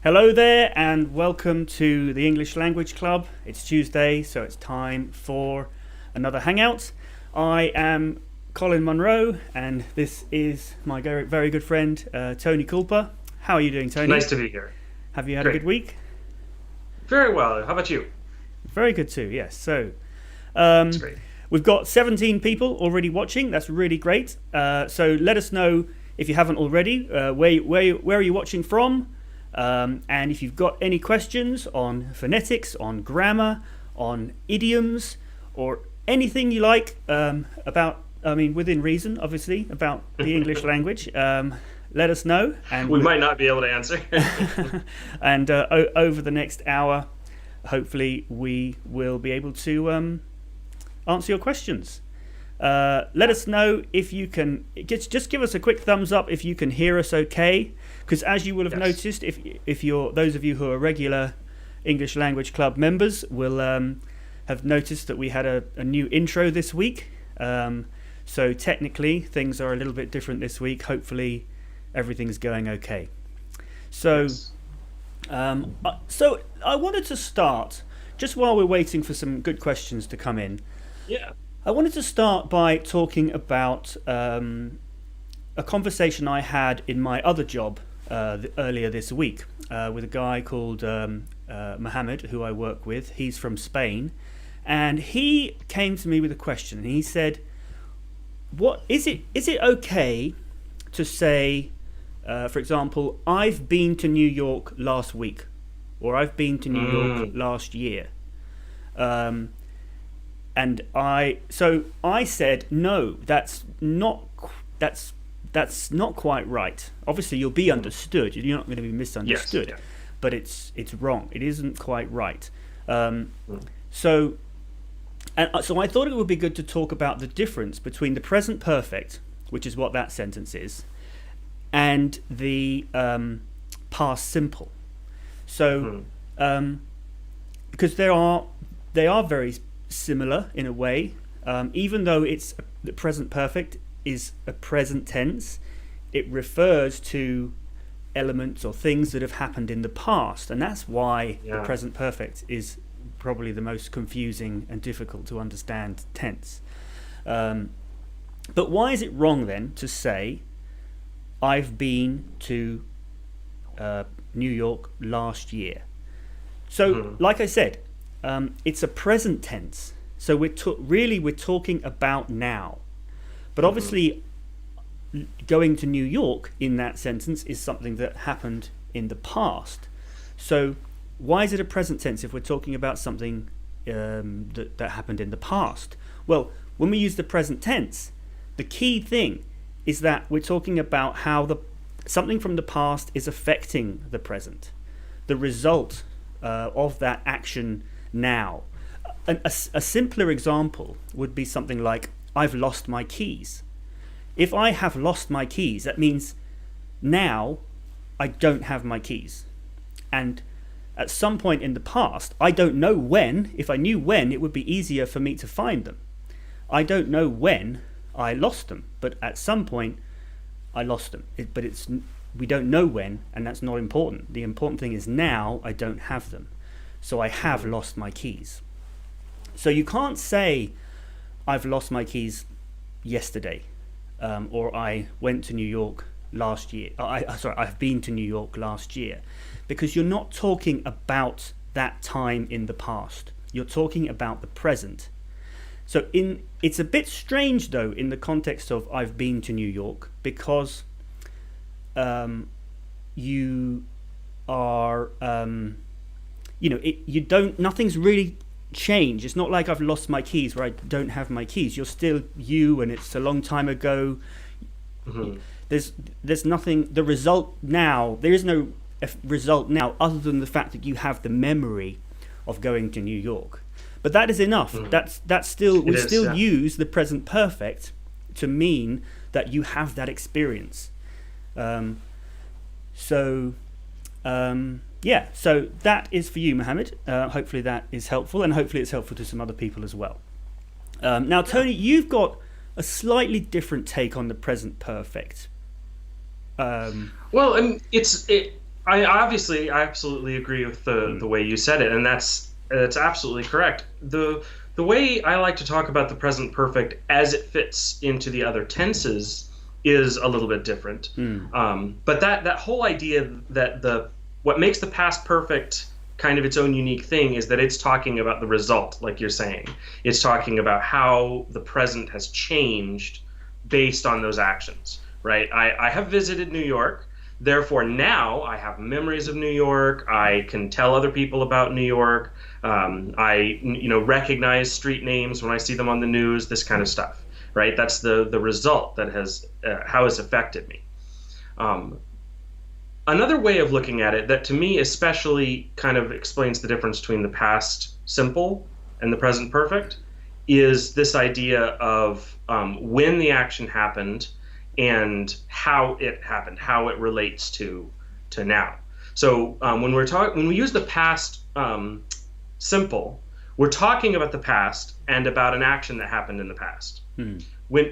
Hello there and welcome to the English Language Club. It's Tuesday, so it's time for another Hangout. I am Colin Munro and this is my very good friend Tony Kulpa. How are you doing, Tony? Nice to be here. Have you had a good week? Very well. How about you? Very good too, yes. So, That's great. we've got 17 people already watching. That's really great. So let us know if you haven't already. Where are you watching from? And if you've got any questions on phonetics, on grammar, on idioms, or anything you like about, within reason, obviously, about the English language, let us know. And we might not be able to answer. And over the next hour, hopefully, we will be able to answer your questions. Let us know if you can. Just give us a quick thumbs up if you can hear us okay. Because as you will have noticed, if you're those of you who are regular English Language Club members will have noticed that we had a new intro this week. So technically things are a little bit different this week. Hopefully everything's going okay. So so I wanted to start just while we're waiting for some good questions to come in. Yeah. I wanted to start by talking about a conversation I had in my other job earlier this week with a guy called Mohammed, who I work with. He's from Spain, and he came to me with a question. And he said, "What is it? Is it okay to say, for example, I've been to New York last week, or I've been to New York last year?" And I said, no, that's not quite right. Obviously, you'll be understood. You're not going to be misunderstood, but it's wrong. It isn't quite right. So I thought it would be good to talk about the difference between the present perfect, which is what that sentence is, and the past simple. So because they are very similar in a way, even though the present perfect is a present tense, it refers to elements or things that have happened in the past, and that's why the present perfect is probably the most confusing and difficult to understand tense. But why is it wrong then to say I've been to New York last year? So like I said, it's a present tense, so we're talking about now. But obviously, going to New York in that sentence is something that happened in the past. So why is it a present tense if we're talking about something that happened in the past? Well, when we use the present tense, the key thing is that we're talking about how something from the past is affecting the present, the result of that action now. A simpler example would be something like, I've lost my keys. If I have lost my keys, that means now I don't have my keys. And at some point in the past, I don't know when. If I knew when, it would be easier for me to find them. I don't know when I lost them, but at some point I lost them. We don't know when, and that's not important. The important thing is now I don't have them. So I have lost my keys. So you can't say I've lost my keys yesterday, or I went to New York last year. I've been to New York last year, because you're not talking about that time in the past. You're talking about the present. So it's a bit strange though in the context of I've been to New York, because you are nothing's really changed. It's not like I've lost my keys where I don't have my keys. You're still you, and it's a long time ago. There's nothing. The result now, there is no result now other than the fact that you have the memory of going to New York. But that is enough. That's still we still use the present perfect to mean that you have that experience. So that is for you, Mohammed. Hopefully that is helpful, and hopefully it's helpful to some other people as well. Now, Tony, you've got a slightly different take on the present perfect. Well, I absolutely agree with the way you said it, and that's absolutely correct. The way I like to talk about the present perfect as it fits into the other tenses is a little bit different. But that whole idea that what makes the past perfect kind of its own unique thing is that it's talking about the result, like you're saying. It's talking about how the present has changed based on those actions, right? I have visited New York. Therefore, now I have memories of New York. I can tell other people about New York. I recognize street names when I see them on the news. This kind of stuff, right? That's the result that has how it's affected me. Another way of looking at it that to me especially kind of explains the difference between the past simple and the present perfect is this idea of when the action happened and how it happened, how it relates to now. So when we use the past simple, we're talking about the past and about an action that happened in the past.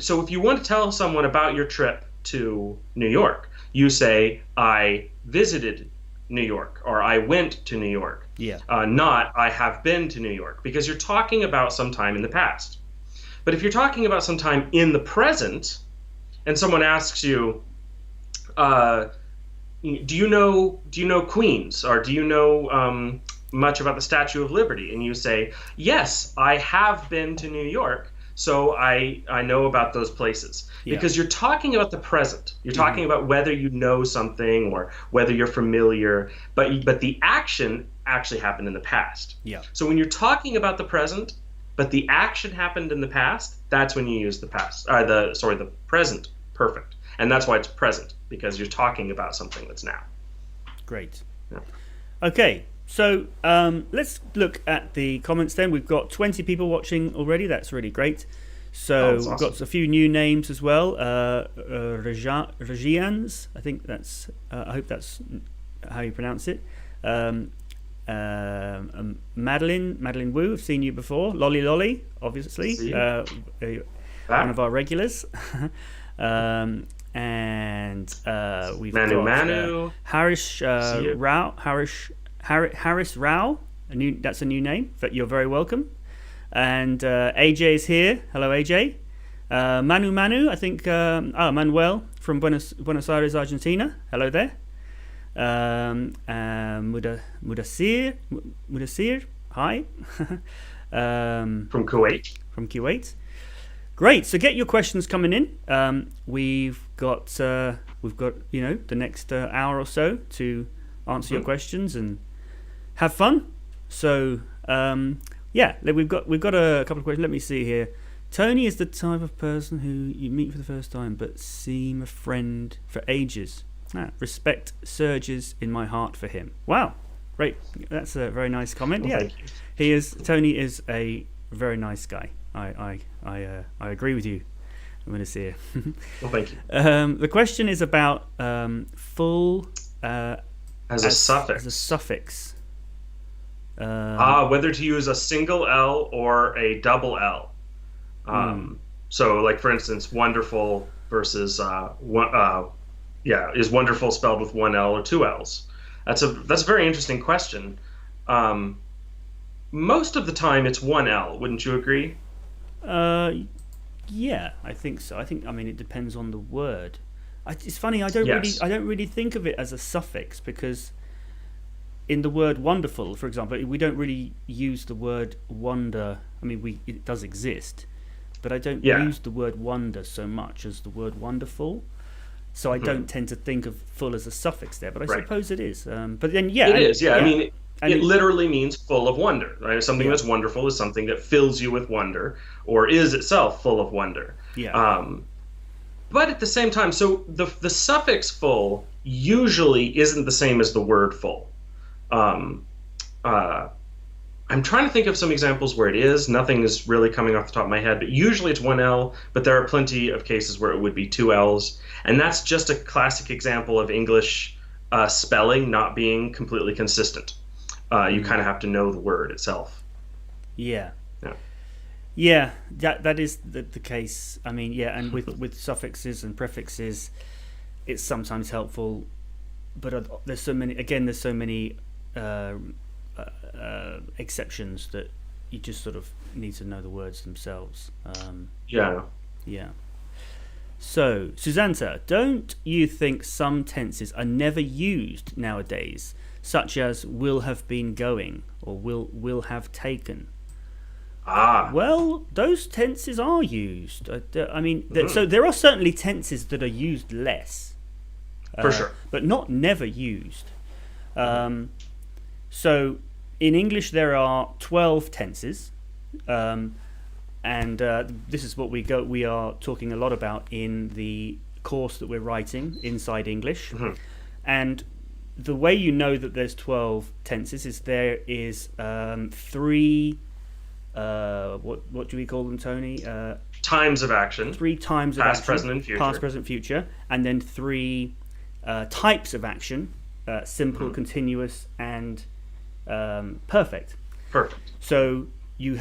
So if you want to tell someone about your trip to New York, you say, I visited New York, or I went to New York. Yeah. Not, I have been to New York, because you're talking about some time in the past. But if you're talking about some time in the present, and someone asks you, do you know Queens, or do you know much about the Statue of Liberty? And you say, yes, I have been to New York, so I know about those places. Yeah. Because you're talking about the present. You're talking about whether you know something or whether you're familiar, but the action actually happened in the past. Yeah. So when you're talking about the present, but the action happened in the past, that's when you use the present perfect. And that's why it's present, because you're talking about something that's now. Great. Yeah. Okay, so let's look at the comments then. We've got 20 people watching already. That's really great. So we've got a few new names as well. Regians, I think that's. I hope that's how you pronounce it. Madeline Wu, I've seen you before. Lolly, obviously, one of our regulars. And we've got Harish Rao. That's a new name. But you're very welcome. And AJ is here. Hello, AJ. Manu, I think. Manuel from Buenos Aires, Argentina. Hello there. Mudassir. Hi. From Kuwait. Great. So get your questions coming in. We've got the next hour or so to answer your questions and have fun. So we've got a couple of questions. Let me see here. Tony is the type of person who you meet for the first time but seem a friend for ages. Respect surges in my heart for him. Wow, great. That's a very nice comment. Well, Yeah, Tony is a very nice guy. I agree with you. I'm going to see it. Well, thank you. The question is about full as a suffix. As a suffix. Whether to use a single L or a double L. So, like for instance, wonderful versus is wonderful spelled with one L or two L's? That's a very interesting question. Most of the time, it's one L. Wouldn't you agree? Yeah, I think so. It depends on the word. It's funny. I don't really think of it as a suffix because in the word wonderful, for example, we don't really use the word wonder. It does exist, but I don't use the word wonder so much as the word wonderful. So I don't tend to think of full as a suffix there, but I suppose it is. But then, it is. Yeah, it literally means full of wonder. Right? Something that's wonderful is something that fills you with wonder, or is itself full of wonder. Yeah. But at the same time, so the suffix full usually isn't the same as the word full. I'm trying to think of some examples where it is. Nothing is really coming off the top of my head, but usually it's one L, but there are plenty of cases where it would be two L's. And that's just a classic example of English spelling not being completely consistent. You kind of have to know the word itself. Yeah, that is the case. And with suffixes and prefixes, it's sometimes helpful there's so many. Again, there's so many exceptions that you just sort of need to know the words themselves. Yeah. Yeah. So, Susanta, don't you think some tenses are never used nowadays, such as will have been going or will have taken? Well, those tenses are used. I mean, so there are certainly tenses that are used less. For sure. But not never used. So, in English, there are 12 tenses. And this is what we are talking a lot about in the course that we're writing, Inside English. And the way you know that there's 12 tenses is there is 3... what do we call them, Tony? Times of action. 3 times of past, action. present, and future. Past, present, future. And then 3 types of action. Simple, continuous, and perfect. Perfect. So you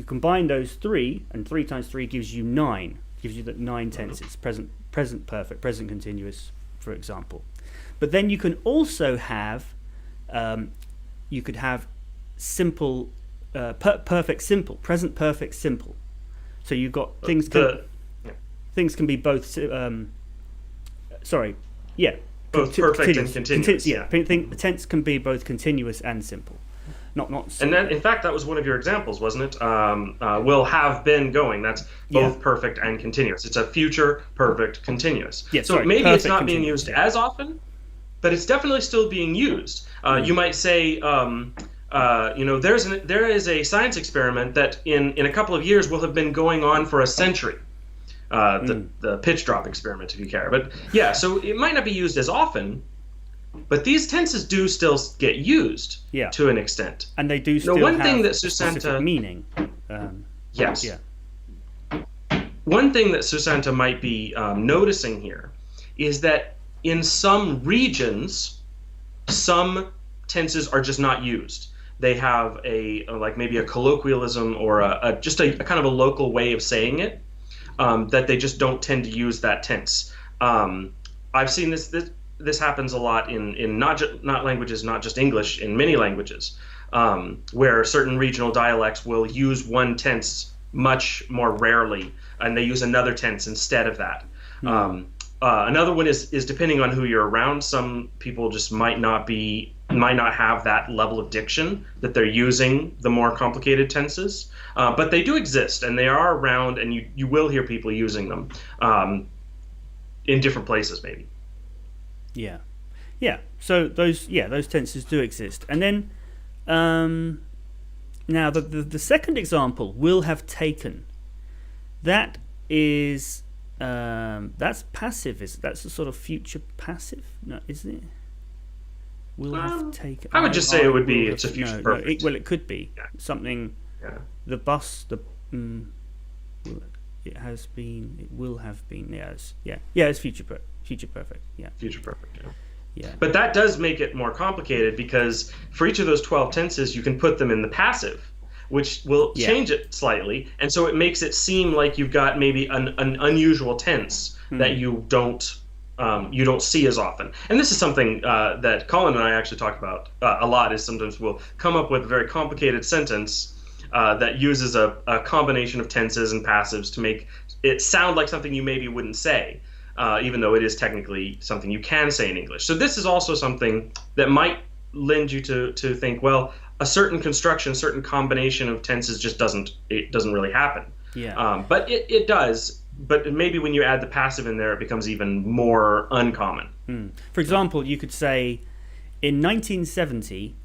combine those 3, and 3 times 3 gives you 9. Gives you the 9 tenses. Present perfect, present continuous, for example. But then you can also have simple, perfect simple, present perfect simple. So you've got things can be both. Both perfect and continuous. The tense can be both continuous and simple. Not. And then, in fact, that was one of your examples, wasn't it? Will have been going. That's both perfect and continuous. It's a future perfect continuous. So maybe it's not being used as often, but it's definitely still being used. You might say, there is a science experiment that in a couple of years will have been going on for a century. The pitch drop experiment, if you care. But yeah, so it might not be used as often, but these tenses do still get used to an extent. And they do still one have thing that a Susanta, specific meaning. Yes. Yeah. One thing that Susanta might be noticing here is that in some regions, some tenses are just not used. They have maybe a colloquialism or just a kind of a local way of saying it that they just don't tend to use that tense. I've seen this happens a lot in not languages, not just English, in many languages, where certain regional dialects will use one tense much more rarely, and they use another tense instead of that. Another one is depending on who you're around. Some people just might not have that level of diction that they're using the more complicated tenses, but they do exist and they are around, and you will hear people using them in different places, maybe. Yeah. So those tenses do exist, and then now the second example, will have taken. That is that's passive. That's a sort of future passive, no, isn't it? Will have taken. I would just say it's a future perfect. It could be something. Yeah. The bus. It has been. It will have been. Yes. Yeah. It's future perfect. Yeah. Future perfect. Yeah. But that does make it more complicated, because for each of those 12 tenses, you can put them in the passive, which will change it slightly, and so it makes it seem like you've got maybe an unusual tense that you don't see as often. And this is something that Colin and I actually talk about a lot. Is sometimes we'll come up with a very complicated sentence that uses a combination of tenses and passives to make it sound like something you maybe wouldn't say, even though it is technically something you can say in English. So this is also something that might lend you to think, well, a certain construction, certain combination of tenses just doesn't really happen. But it does. But maybe when you add the passive in there, it becomes even more uncommon. For example, you could say, in 1970,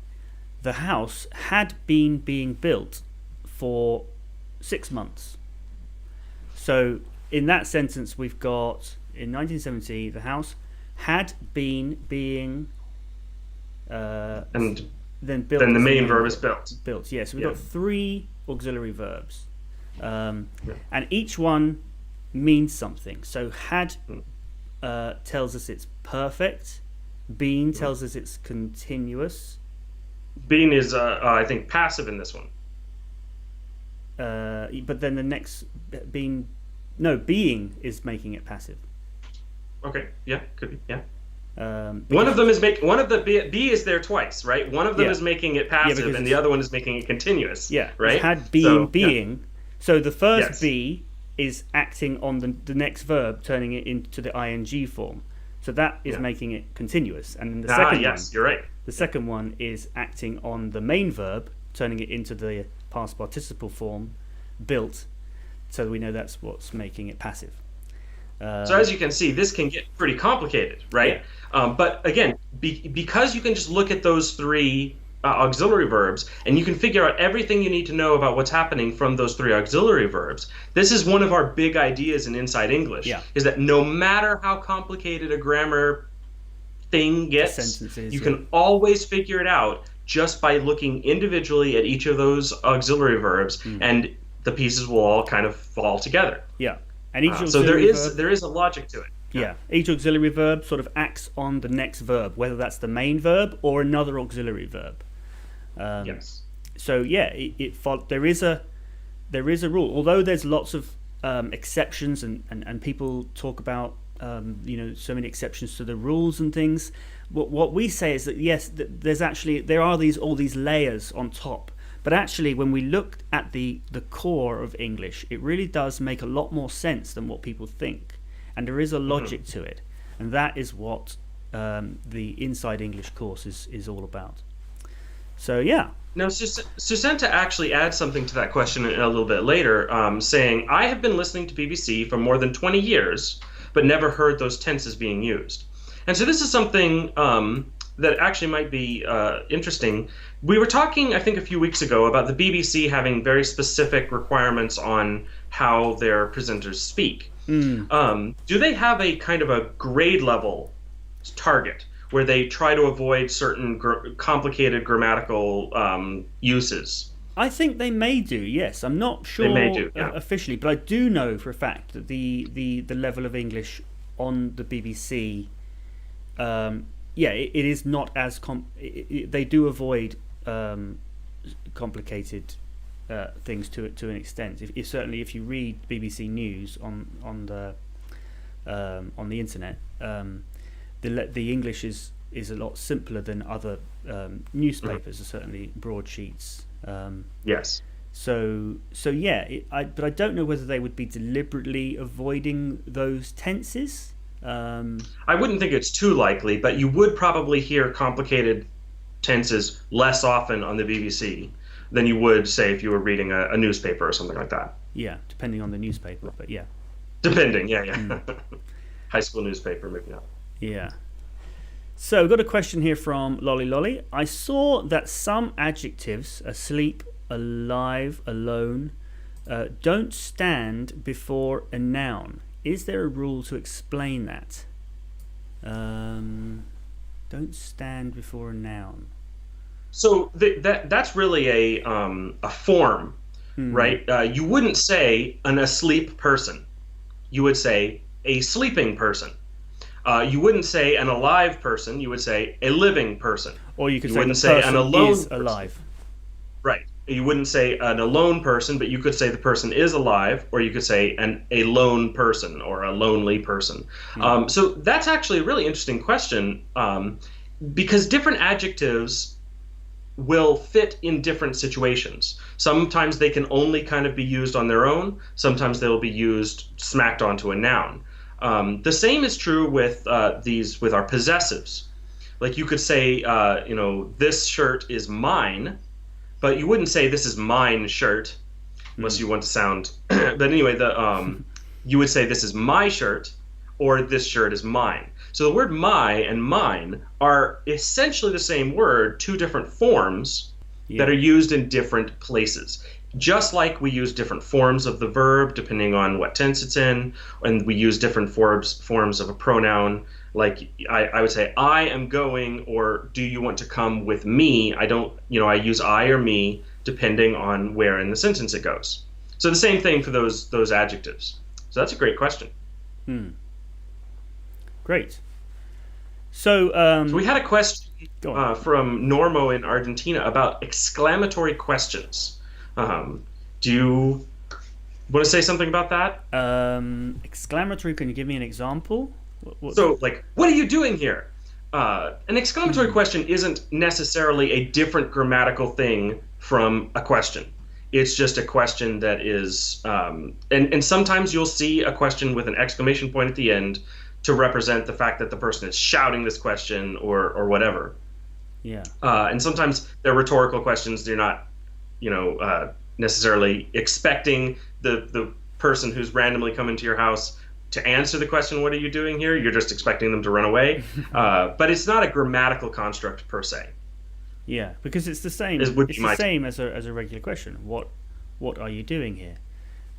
the house had been being built for 6 months. So in that sentence, we've got, in 1970, the house had been being and then built. Then the main verb is built. Built, yes. So we've got 3 auxiliary verbs, and each one means something. So had tells us it's perfect. Been tells us it's continuous. Been is, I think, passive in this one. But then the next being is making it passive. Okay. Yeah. Could be. Yeah. One of them is B is there twice, right? One of them is making it passive, and the other one is making it continuous. Yeah, right. It had being. Yeah. So the first be is acting on the next verb, turning it into the ing form. So that is making it continuous. And then the second one, you're right. The second one is acting on the main verb, turning it into the past participle form, built. So we know that's what's making it passive. So as you can see, this can get pretty complicated, right? Yeah. But again, because you can just look at those three auxiliary verbs, and you can figure out everything you need to know about what's happening from those three auxiliary verbs. This is one of our big ideas in Inside English, is that no matter how complicated a grammar thing gets, you can always figure it out just by looking individually at each of those auxiliary verbs, and the pieces will all kind of fall together. Yeah. And each so there is a logic to it. Yeah, each auxiliary verb sort of acts on the next verb, whether that's the main verb or another auxiliary verb. Yes. So yeah, there is a rule. Although there's lots of exceptions, and people talk about so many exceptions to the rules and things. What we say is that yes, there are all these layers on top. But actually, when we look at the core of English, it really does make a lot more sense than what people think. And there is a logic to it. And that is what the Inside English course is all about. So, yeah. Now, Susanta actually adds something to that question a little bit later, saying, I have been listening to BBC for more than 20 years, but never heard those tenses being used. And so this is something that actually might be interesting. We were talking, I think, a few weeks ago about the BBC having very specific requirements on how their presenters speak. Do they have a kind of a grade level target where they try to avoid certain complicated grammatical uses? I think they may do, yes. I'm not sure they may do, officially, but I do know for a fact that the level of English on the BBC, it is not as they do avoid complicated things to an extent. Certainly if you read BBC News on the internet, the English is a lot simpler than other newspapers, certainly broadsheets. Yes. So yeah, but I don't know whether they would be deliberately avoiding those tenses. I wouldn't think it's too likely, but you would probably hear complicated tenses less often on the BBC than you would, say, if you were reading a newspaper or something like that. Yeah, depending on the newspaper, but yeah. Depending, yeah. High school newspaper, maybe not. Yeah. So we've got a question here from Lolly Lolly. I saw that some adjectives, asleep, alive, alone, don't stand before a noun. Is there a rule to explain that? Don't stand before a noun. So that's really a form, right? You wouldn't say an asleep person. You would say a sleeping person. You wouldn't say an alive person. You would say a living person. Or you could wouldn't say an alone is alive. Person. Right. You wouldn't say an alone person, but you could say the person is alive, or you could say a lone person or a lonely person. So that's actually a really interesting question, because different adjectives will fit in different situations. Sometimes they can only kind of be used on their own. Sometimes they'll be used smacked onto a noun. The same is true with with our possessives. Like you could say, this shirt is mine, but you wouldn't say this is mine shirt, unless you want to sound. But anyway, you would say this is my shirt, or this shirt is mine. So the word my and mine are essentially the same word, two different forms that are used in different places. Just like we use different forms of the verb depending on what tense it's in, and we use different forms of a pronoun. Like I would say, I am going, or do you want to come with me? I don't, I use I or me depending on where in the sentence it goes. So the same thing for those adjectives. So that's a great question. Great. So we had a question from Normo in Argentina about exclamatory questions. Do you want to say something about that? Exclamatory, can you give me an example? So, like, what are you doing here? an exclamatory question isn't necessarily a different grammatical thing from a question. It's just a question that is, and sometimes you'll see a question with an exclamation point at the end to represent the fact that the person is shouting this question or whatever. Yeah. And sometimes they're rhetorical questions. They're not, necessarily expecting the person who's randomly come into your house to answer the question, what are you doing here? You're just expecting them to run away. But it's not a grammatical construct per se. Yeah, because it's the same. It's the same as a regular question. What are you doing here?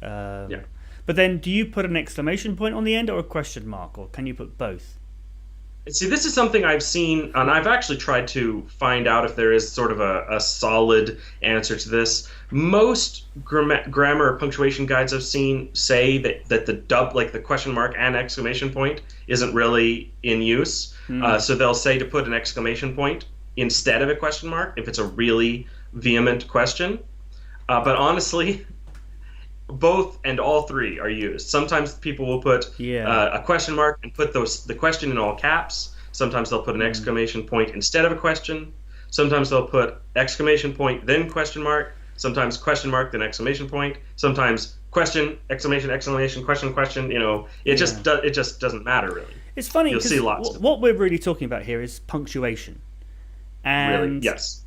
Yeah. But then, do you put an exclamation point on the end or a question mark, or can you put both? See, this is something I've seen, and I've actually tried to find out if there is sort of a solid answer to this. Most grammar or punctuation guides I've seen say that the question mark and exclamation point isn't really in use. So they'll say to put an exclamation point instead of a question mark if it's a really vehement question. But honestly, both and all three are used. Sometimes people will put a question mark and put the question in all caps. Sometimes they'll put an exclamation point instead of a question. Sometimes they'll put exclamation point then question mark. Sometimes question mark then exclamation point. Sometimes question exclamation exclamation question. It just doesn't matter really. It's funny because what we're really talking about here is punctuation, and really? Yes.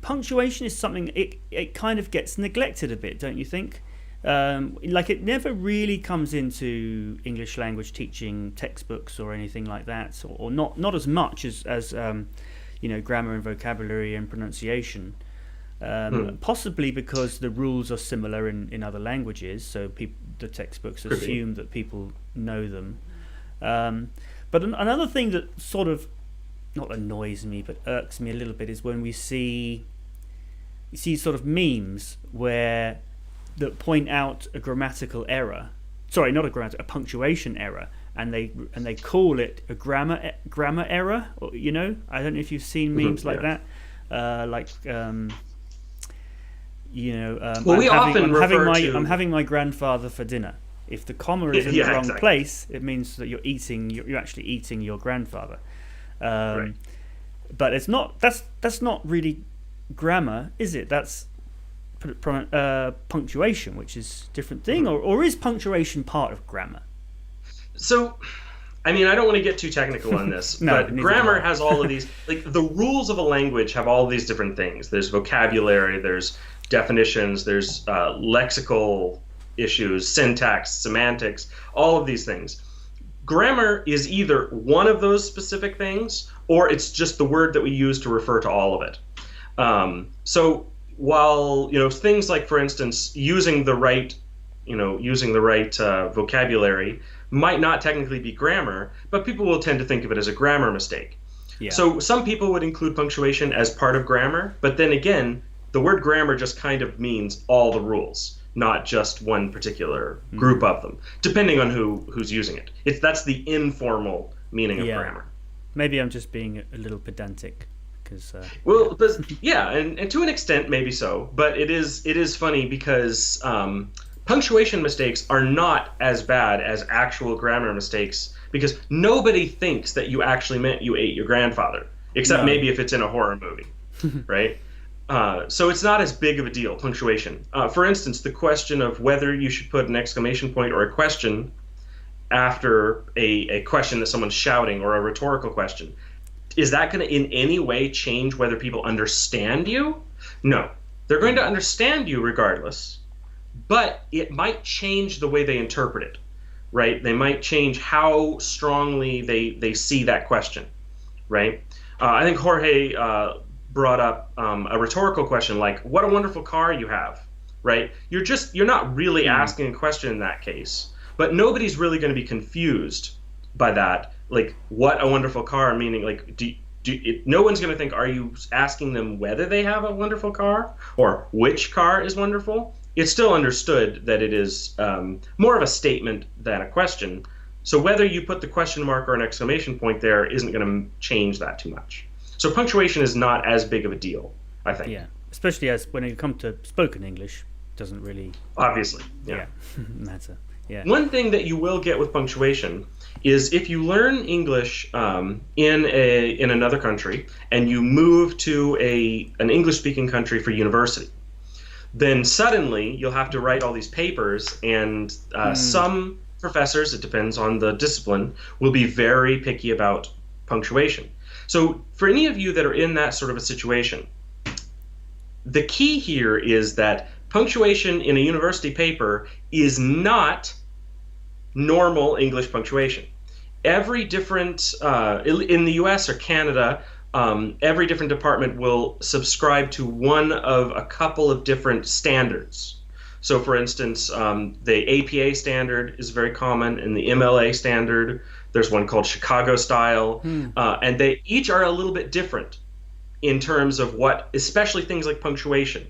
Punctuation is something it kind of gets neglected a bit, don't you think? Like it never really comes into English language teaching textbooks or anything like that, or not as much as grammar and vocabulary and pronunciation. Possibly because the rules are similar in other languages, so the textbooks assume that people know them. But another thing that sort of not annoys me but irks me a little bit is when we see sort of memes that point out a grammatical error. Sorry, not a punctuation error, and they call it a grammar error. Or, I don't know if you've seen memes like that. I'm having my grandfather for dinner. If the comma is in the wrong place, it means that you're actually eating your grandfather. Right. But it's not. That's not really grammar, is it? That's punctuation, which is a different thing. Or is punctuation part of grammar? So, I don't want to get too technical on this, but grammar has all of these. Like the rules of a language have all of these different things. There's vocabulary. There's definitions. There's lexical issues, syntax, semantics, all of these things. Grammar is either one of those specific things, or it's just the word that we use to refer to all of it. So while things like, for instance, using the right vocabulary might not technically be grammar, but people will tend to think of it as a grammar mistake. Yeah. So some people would include punctuation as part of grammar, but then again, the word grammar just kind of means all the rules, not just one particular group of them, depending on who's using it. That's the informal meaning of grammar. Maybe I'm just being a little pedantic. And to an extent, maybe so. But it is funny because punctuation mistakes are not as bad as actual grammar mistakes, because nobody thinks that you actually meant you ate your grandfather, except maybe if it's in a horror movie, right? So it's not as big of a deal, punctuation. For instance, the question of whether you should put an exclamation point or a question after a question that someone's shouting or a rhetorical question, is that going to in any way change whether people understand you? No. They're going to understand you regardless, but it might change the way they interpret it, right? They might change how strongly they see that question, right? I think Jorge brought up a rhetorical question like, what a wonderful car you have, right? You're not really asking a question in that case, but nobody's really going to be confused by that. Like, what a wonderful car, meaning like, no one's going to think, are you asking them whether they have a wonderful car or which car is wonderful? It's still understood that it is more of a statement than a question. So whether you put the question mark or an exclamation point there isn't going to change that too much. So punctuation is not as big of a deal, I think. Yeah, especially as when you come to spoken English, doesn't really obviously matter. Yeah. One thing that you will get with punctuation is if you learn English in another country and you move to an English-speaking country for university, then suddenly you'll have to write all these papers, and some professors, it depends on the discipline, will be very picky about punctuation. So for any of you that are in that sort of a situation, the key here is that punctuation in a university paper is not normal English punctuation. Every different, in the US or Canada, every different department will subscribe to one of a couple of different standards. So for instance, the APA standard is very common, and the MLA standard, there's one called Chicago style, and they each are a little bit different in terms of what, especially things like punctuation.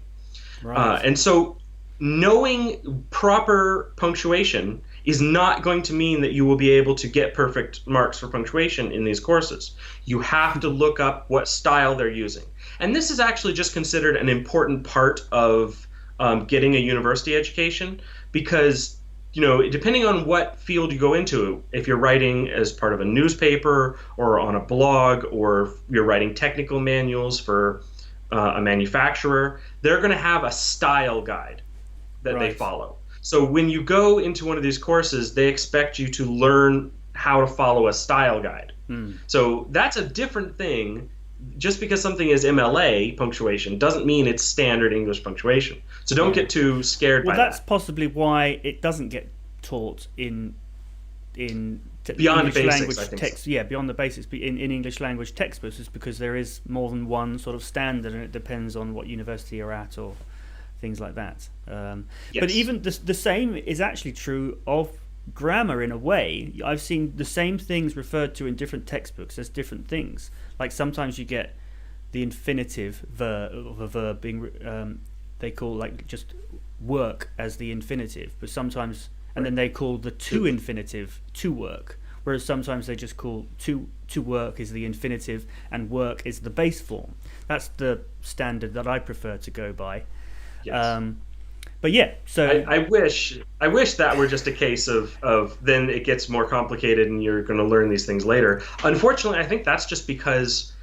Right. And so knowing proper punctuation is not going to mean that you will be able to get perfect marks for punctuation in these courses. You have to look up what style they're using. And this is actually just considered an important part of getting a university education, because, you know, depending on what field you go into, if you're writing as part of a newspaper or on a blog, or you're writing technical manuals for a manufacturer, they're going to have a style guide that they follow. So when you go into one of these courses, they expect you to learn how to follow a style guide. So that's a different thing. Just because something is MLA punctuation doesn't mean it's standard English punctuation. So don't get too scared by that. Well, that's possibly why it doesn't get taught in beyond English the basics, language I think text. so. Yeah, beyond the basics. In English language textbooks, is because there is more than one sort of standard, and it depends on what university you're at or things like that. But even the same is actually true of grammar in a way. I've seen the same things referred to in different textbooks as different things. Like sometimes you get the infinitive of a verb being they call like just work as the infinitive, but sometimes then they call the to infinitive to work, whereas sometimes they just call to work is the infinitive and work is the base form. That's the standard that I prefer to go by. Yes. But yeah, so I wish that were just a case of then it gets more complicated and you're going to learn these things later. Unfortunately, I think that's just because,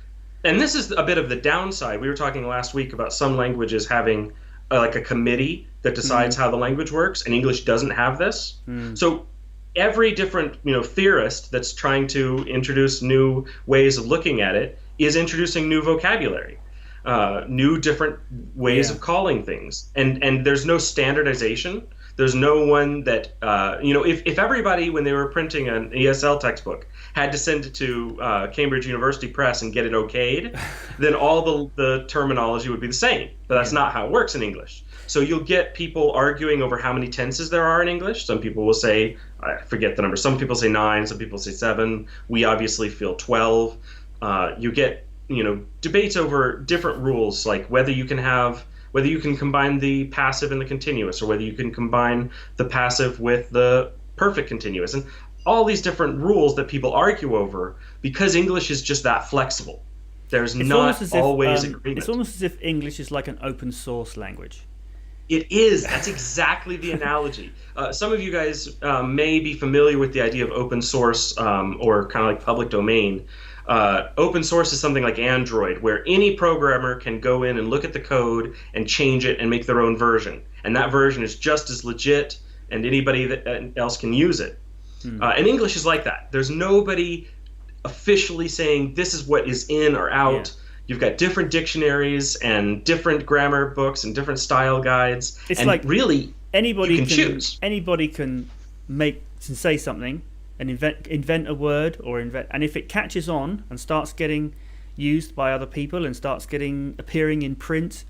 and this is a bit of the downside. We were talking last week about some languages having like a committee that decides how the language works, and English doesn't have this. So every different theorist that's trying to introduce new ways of looking at it is introducing new vocabulary. New different ways of calling things, and there's no standardization. There's no one that if everybody, when they were printing an ESL textbook, had to send it to Cambridge University Press and get it okayed, then all the terminology would be the same. But that's not how it works in English. So you'll get people arguing over how many tenses there are in English. Some people will say, I forget the number. Some people say 9. Some people say 7. We obviously feel 12. You get debates over different rules, like whether you can combine the passive and the continuous, or whether you can combine the passive with the perfect continuous, and all these different rules that people argue over, because English is just that flexible. There's not always agreement. It's almost as if English is like an open source language. It is. That's exactly the analogy. Some of you guys may be familiar with the idea of open source or kind of like public domain. Open source is something like Android, where any programmer can go in and look at the code and change it and make their own version. And that version is just as legit, and anybody else can use it. And English is like that. There's nobody officially saying this is what is in or out. Yeah. You've got different dictionaries and different grammar books and different style guides. It's and like really anybody can choose. Anybody can say something and invent a word and if it catches on and starts getting used by other people and starts appearing in print,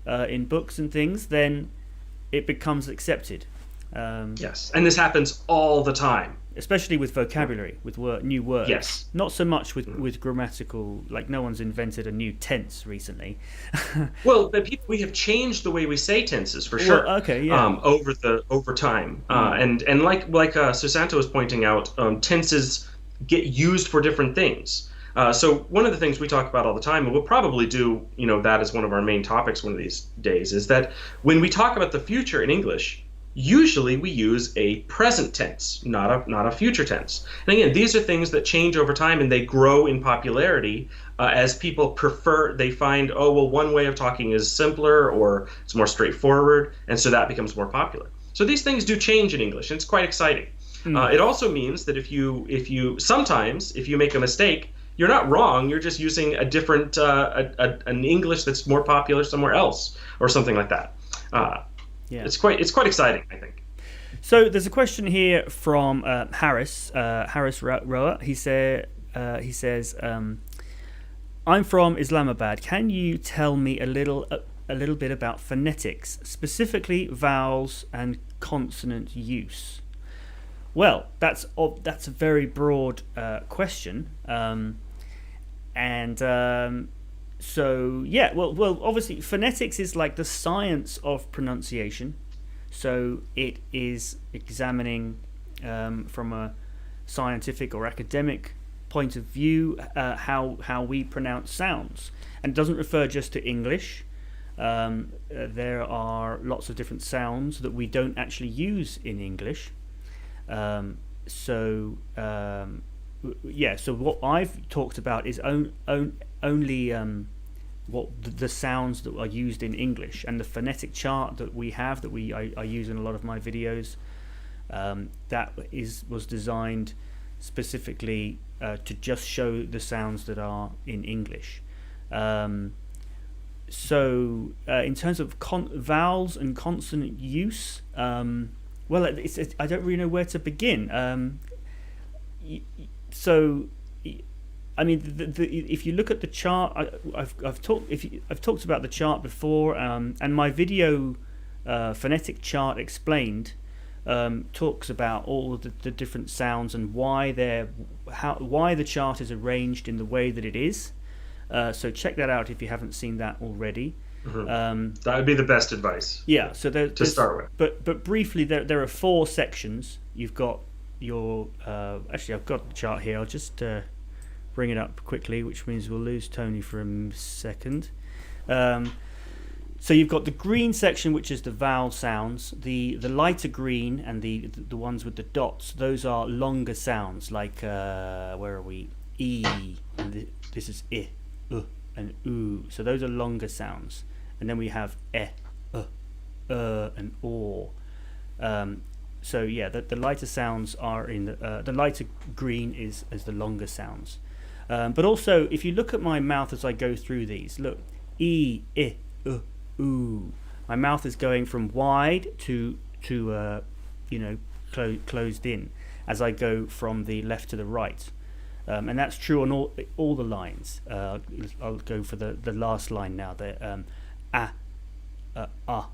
in books and things, then it becomes accepted. Yes, and this happens all the time. Especially with vocabulary, with new words. Yes. Not so much with grammatical, like no one's invented a new tense recently. Well, we have changed the way we say tenses for sure. Well, okay, yeah. Over time, and like Susanto was pointing out, tenses get used for different things. So one of the things we talk about all the time, and we'll probably do that as one of our main topics one of these days, is that when we talk about the future in English, usually we use a present tense, not a future tense. And again, these are things that change over time and they grow in popularity as people they find, oh, well, one way of talking is simpler or it's more straightforward, and so that becomes more popular. So these things do change in English, and it's quite exciting. It also means that if you make a mistake, you're not wrong. You're just using a different an English that's more popular somewhere else or something like that. It's quite exciting, I think. So there's a question here from Harris Roa. He says, "I'm from Islamabad. Can you tell me a little bit about phonetics, specifically vowels and consonant use?" Well, that's a very broad question, so yeah, well, obviously phonetics is like the science of pronunciation. So it is examining from a scientific or academic point of view how we pronounce sounds, and it doesn't refer just to English. There are lots of different sounds that we don't actually use in English. So what I've talked about is only what the sounds that are used in English, and the phonetic chart that we have that I use in a lot of my videos. Was designed specifically to just show the sounds that are in English. So in terms of vowels and consonant use, well, I don't really know where to begin. So, I mean, if you look at the chart, I've talked about the chart before, and my video, phonetic chart explained, talks about all of the different sounds and why the chart is arranged in the way that it is. So check that out if you haven't seen that already. That would be the best advice. Yeah. So to start with. But briefly, there are 4 sections. You've got your actually, I've got the chart here. I'll just bring it up quickly, which means we'll lose Tony for a second. So you've got the green section, which is the vowel sounds. The lighter green and the ones with the dots, those are longer sounds, like where are we? E, and this is I, and oo. So those are longer sounds. And then we have and or. So yeah, the lighter sounds are in the lighter green is the longer sounds. But also, if you look at my mouth as I go through these, look, e, I, ooh. My mouth is going from wide to closed in as I go from the left to the right, and that's true on all the lines. I'll go for the last line now. The a, r,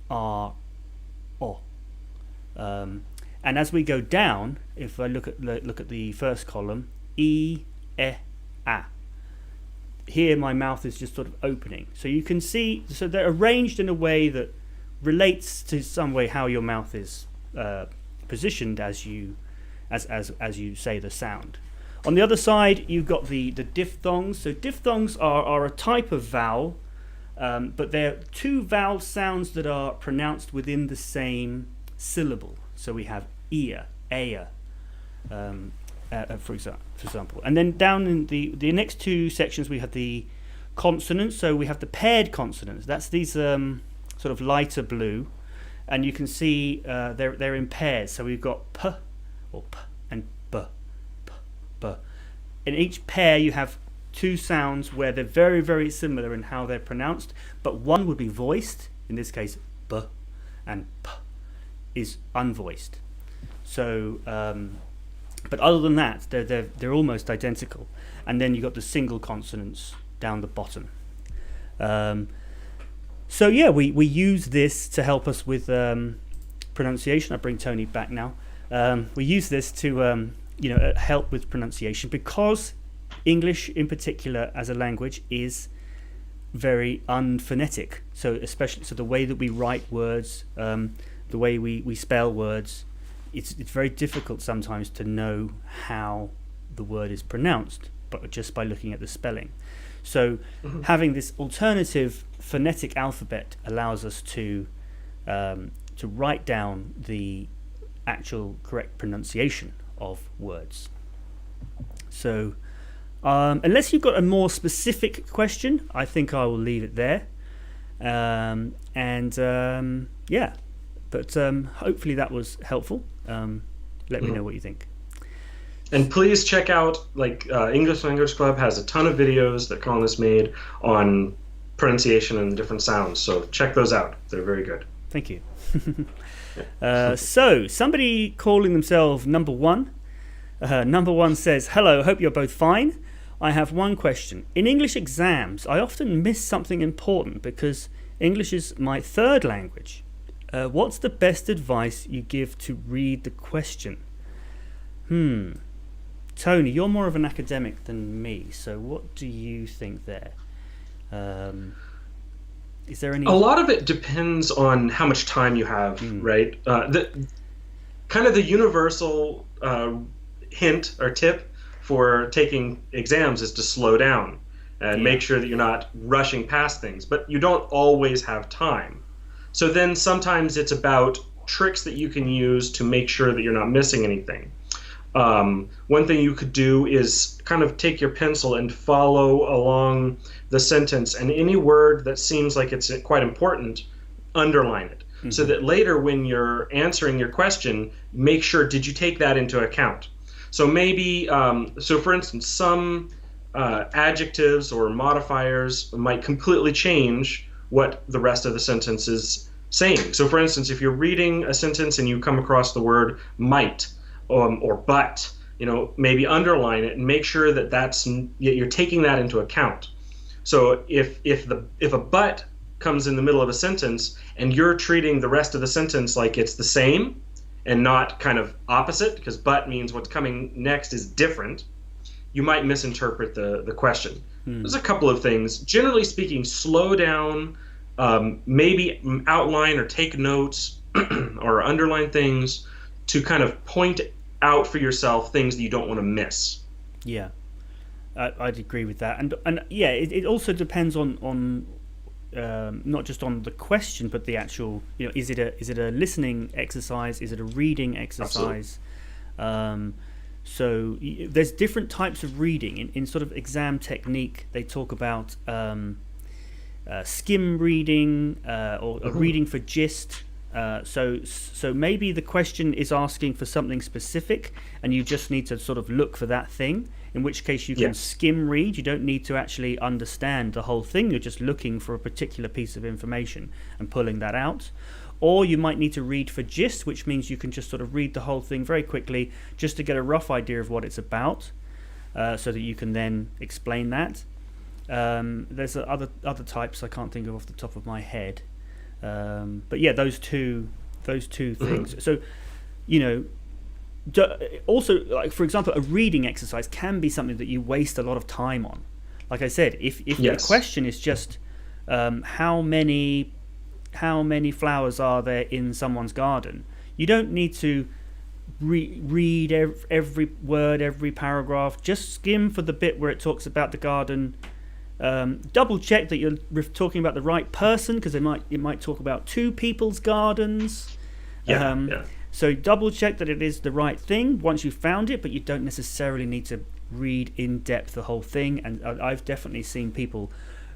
o. And as we go down, if I look at the first column, e, a. Here my mouth is just sort of opening. So you can see, so they're arranged in a way that relates to some way how your mouth is positioned as you say the sound. On the other side, you've got the diphthongs. So diphthongs are a type of vowel, but they're 2 vowel sounds that are pronounced within the same syllable. So we have ear, aya, for example. And then down in the next 2 sections, we have the consonants. So we have the paired consonants. That's these sort of lighter blue, and you can see they're in pairs. So we've got p or p and b, p, b. In each pair, you have 2 sounds where they're very, very similar in how they're pronounced, but one would be voiced. In this case, b, and p is unvoiced. So, but other than that, they're almost identical. And then you've got the single consonants down the bottom. So yeah, we use this to help us with pronunciation. I bring Tony back now. We use this to help with pronunciation, because English in particular as a language is very unphonetic. So especially the way that we write words, the way we spell words, it's very difficult sometimes to know how the word is pronounced, but just by looking at the spelling. So having this alternative phonetic alphabet allows us to to write down the actual correct pronunciation of words. So unless you've got a more specific question, I think I will leave it there. Yeah, but hopefully that was helpful. Let me know what you think. And please check out, English Language Club has a ton of videos that Colin has made on pronunciation and the different sounds. So check those out. They're very good. Thank you. So somebody calling themselves Number One. Number One says, "Hello, hope you're both fine. I have one question. In English exams, I often miss something important because English is my third language. What's the best advice you give to read the question?" Tony, you're more of an academic than me, so what do you think there? Is there any... A lot of it depends on how much time you have, right? The universal hint or tip for taking exams is to slow down and make sure that you're not rushing past things, but you don't always have time. So then sometimes it's about tricks that you can use to make sure that you're not missing anything. One thing you could do is kind of take your pencil and follow along the sentence, and any word that seems like it's quite important, underline it. So that later when you're answering your question, make sure, did you take that into account? So maybe, so for instance, some adjectives or modifiers might completely change what the rest of the sentence is saying. So for instance, if you're reading a sentence and you come across the word might, or but, maybe underline it and make sure that you're taking that into account. So if a but comes in the middle of a sentence and you're treating the rest of the sentence like it's the same and not kind of opposite, because but means what's coming next is different, you might misinterpret the question. There's a couple of things. Generally speaking, slow down, maybe outline or take notes or underline things to kind of point out for yourself things that you don't want to miss. Yeah, I'd agree with that. And yeah, it also depends on not just on the question, but the actual, is it a listening exercise? Is it a reading exercise? So there's different types of reading. In sort of exam technique, they talk about skim reading or reading for gist. So maybe the question is asking for something specific and you just need to sort of look for that thing, in which case you can skim read. You don't need to actually understand the whole thing. You're just looking for a particular piece of information and pulling that out. Or you might need to read for gist, which means you can just sort of read the whole thing very quickly just to get a rough idea of what it's about, so that you can then explain that. There's other types I can't think of off the top of my head. But yeah, those two things. So, also, like for example, a reading exercise can be something that you waste a lot of time on. Like I said, if the question is just how many flowers are there in someone's garden, you don't need to read every word, every paragraph. Just skim for the bit where it talks about the garden. Double check that you're talking about the right person, because it might talk about two people's gardens. So double check that it is the right thing once you've found it, but you don't necessarily need to read in depth the whole thing. And I've definitely seen people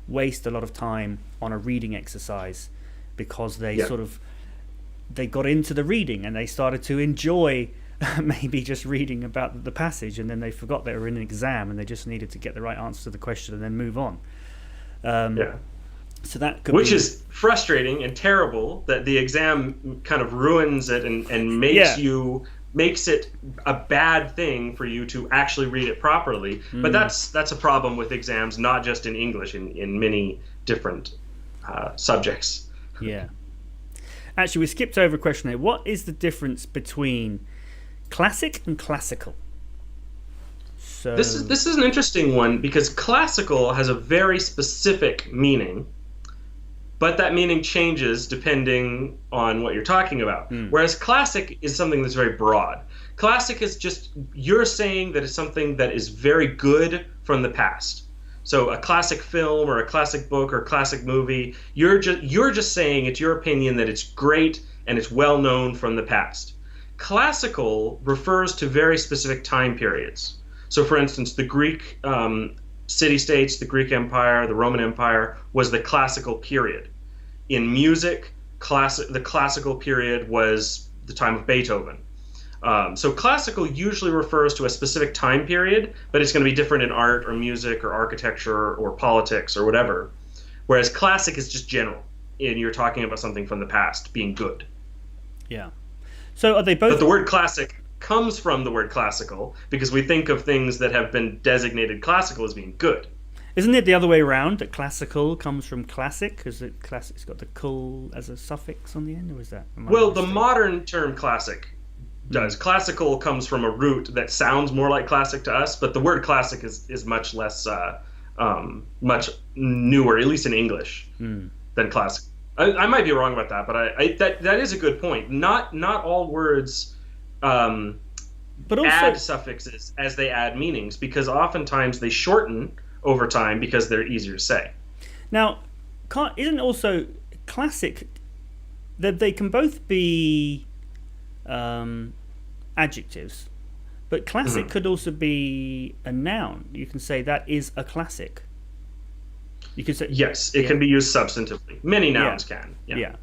waste a lot of time on a reading exercise because they got into the reading and they started to enjoy maybe just reading about the passage, and then they forgot they were in an exam and they just needed to get the right answer to the question and then move on. So that could Which is frustrating and terrible, that the exam kind of ruins it and makes it a bad thing for you to actually read it properly. But that's a problem with exams, not just in English, in many different subjects. Yeah. Actually, we skipped over a question here. What is the difference between classic and classical? So this is an interesting one, because classical has a very specific meaning, but that meaning changes depending on what you're talking about. Whereas classic is something that's very broad. Classic is just, you're saying that it's something that is very good from the past. So a classic film or a classic book or a classic movie, you're just saying it's your opinion that it's great and it's well known from the past. Classical refers to very specific time periods. So, for instance, the Greek city-states, the Greek Empire, the Roman Empire was the classical period. In music, the classical period was the time of Beethoven. So classical usually refers to a specific time period, but it's going to be different in art or music or architecture or politics or whatever. Whereas classic is just general, and you're talking about something from the past being good. Yeah. So are they both? But the word classic comes from the word classical because we think of things that have been designated classical as being good. Isn't it the other way around? That classical comes from classic because classic's got the "cul" as a suffix on the end, or is that? Well, the modern term classic does. Classical comes from a root that sounds more like classic to us, but the word classic is much less, much newer, at least in English, than classic. I might be wrong about that, but that is a good point. Not all words but also add suffixes as they add meanings, because oftentimes they shorten over time because they're easier to say. Now, isn't also classic that they can both be adjectives, but classic could also be a noun. You can say that is a classic. You can say yes, it can be used substantively. Many nouns can. Yeah.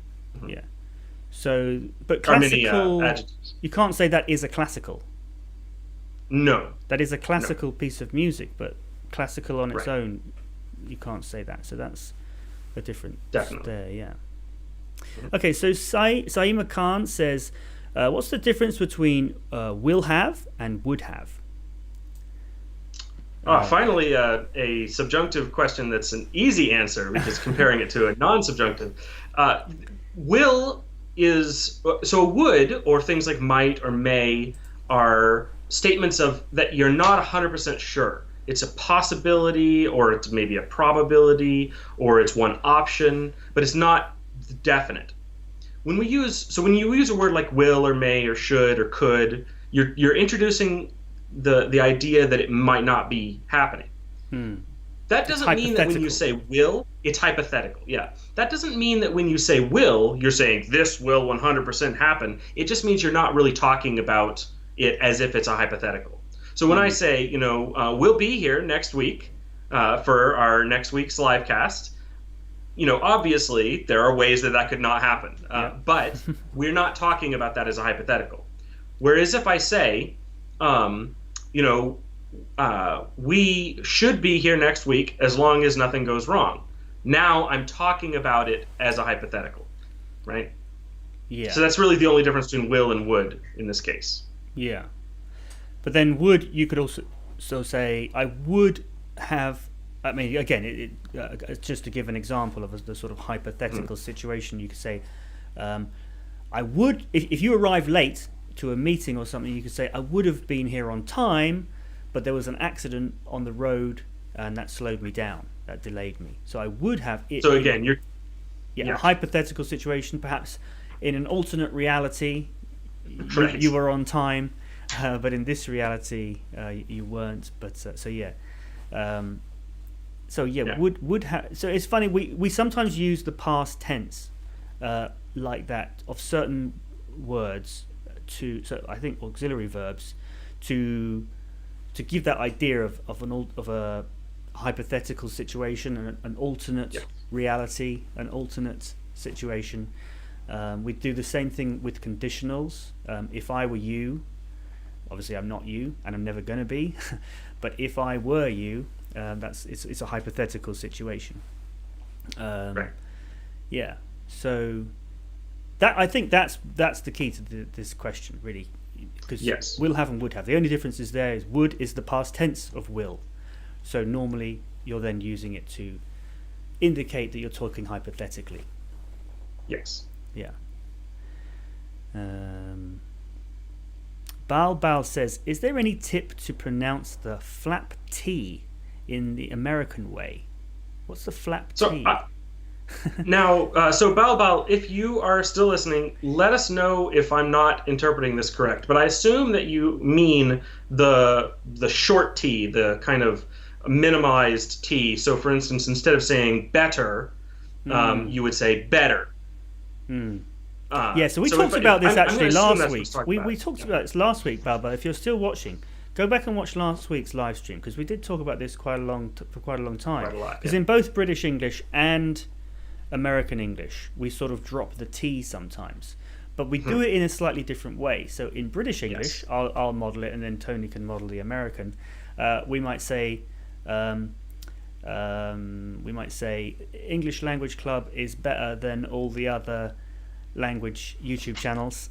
So, but classical, you can't say that is a classical. No. That is a classical piece of music, but classical on its own, you can't say that. So that's a difference there. Yeah. Okay, so Saima Khan says, what's the difference between will have and would have? Finally, a subjunctive question that's an easy answer, because comparing it to a non-subjunctive. Will is, so would, or things like might or may, are statements of that you're not 100% sure. It's a possibility, or it's maybe a probability, or it's one option, but it's not definite. When you use a word like will or may or should or could, you're introducing the idea that it might not be happening. That doesn't mean that when you say will, it's hypothetical. Yeah. That doesn't mean that when you say will, you're saying this will 100% happen. It just means you're not really talking about it as if it's a hypothetical. So when I say, we'll be here next week for our next week's live cast, obviously there are ways that could not happen. But we're not talking about that as a hypothetical. Whereas if I say, we should be here next week as long as nothing goes wrong. Now I'm talking about it as a hypothetical, right? Yeah. So that's really the only difference between will and would in this case. Yeah. But then would, you could also say, I would have, I mean, again, just to give an example of the sort of hypothetical situation, you could say, I would, if you arrive late to a meeting or something, you could say, I would have been here on time, but there was an accident on the road and that slowed me down, that delayed me. So I would have it. So again, a hypothetical situation, perhaps in an alternate reality, you were on time, but in this reality, you weren't. But would have. So it's funny. We sometimes use the past tense like that of certain words so I think auxiliary verbs to give that idea of a hypothetical situation, an alternate reality, an alternate situation. We do the same thing with conditionals. If I were you, obviously I'm not you, and I'm never going to be. But if I were you, it's a hypothetical situation. Right. Yeah. So I think that's the key to this question, really, because will have and would have. The only difference is would is the past tense of will. So normally you're then using it to indicate that you're talking hypothetically. Yes. Yeah. Bal says, is there any tip to pronounce the flap T in the American way? What's the flap T? Now, so Bal, if you are still listening, let us know if I'm not interpreting this correct. But I assume that you mean the short T, the kind of minimized T. So, for instance, instead of saying better, you would say better. So we talked about this actually last week. We about talked about this last week, Balba. If you're still watching, go back and watch last week's live stream because we did talk about this for quite a long time. Because in both British English and American English, we sort of drop the T sometimes, but we do it in a slightly different way. So in British English, I'll model it, and then Tony can model the American. We might say. English Language Club is better than all the other language YouTube channels,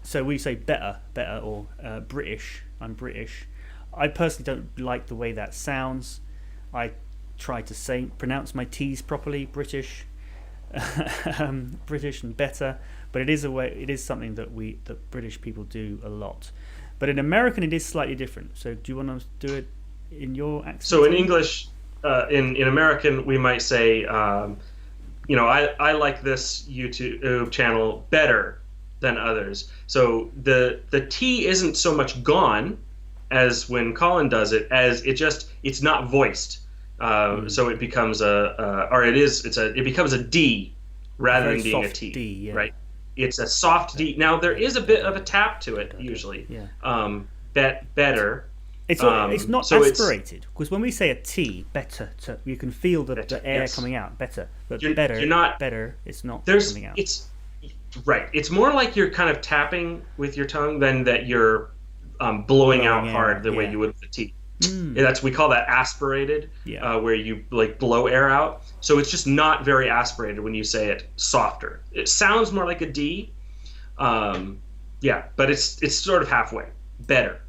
so we say better, or British. I'm British. I personally don't like the way that sounds. I try to pronounce my T's properly, British, British and better. But it is something that British people do a lot. But in American, it is slightly different. So do you want to do it in your accent? So in English, in American, we might say, I like this YouTube channel better than others. So the T isn't so much gone as when Colin does it, as it's not voiced. So it becomes it becomes a D rather than being a T. D, right? It's a soft D. Now there is a bit of a tap to it usually. Better. It's not aspirated, because when we say a T, better, you can feel the air coming out, better. But better, it's not coming out. It's more like you're kind of tapping with your tongue than that you're blowing out hard the way you would with a T. We call that aspirated, where you like blow air out. So it's just not very aspirated when you say it softer. It sounds more like a D, but it's sort of halfway. Better.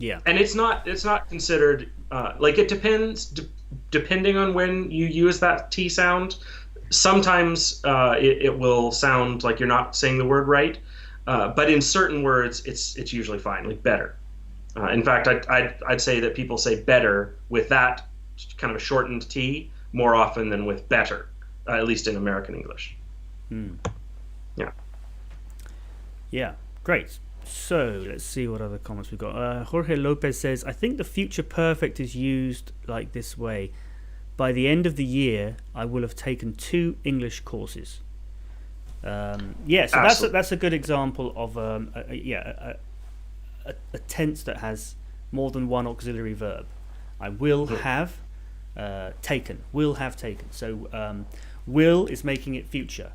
Yeah. And it's not considered it depends depending on when you use that T sound. Sometimes it will sound like you're not saying the word right, but in certain words it's usually fine, like better. In fact, I'd say that people say better with that kind of shortened T more often than with better, at least in American English. Yeah. Yeah, great. So let's see what other comments we've got. Jorge Lopez says, I think the future perfect is used like this way. By the end of the year, I will have taken 2 English courses. So that's a good example of a tense that has more than one auxiliary verb. I will have taken. Will have taken. So will is making it future,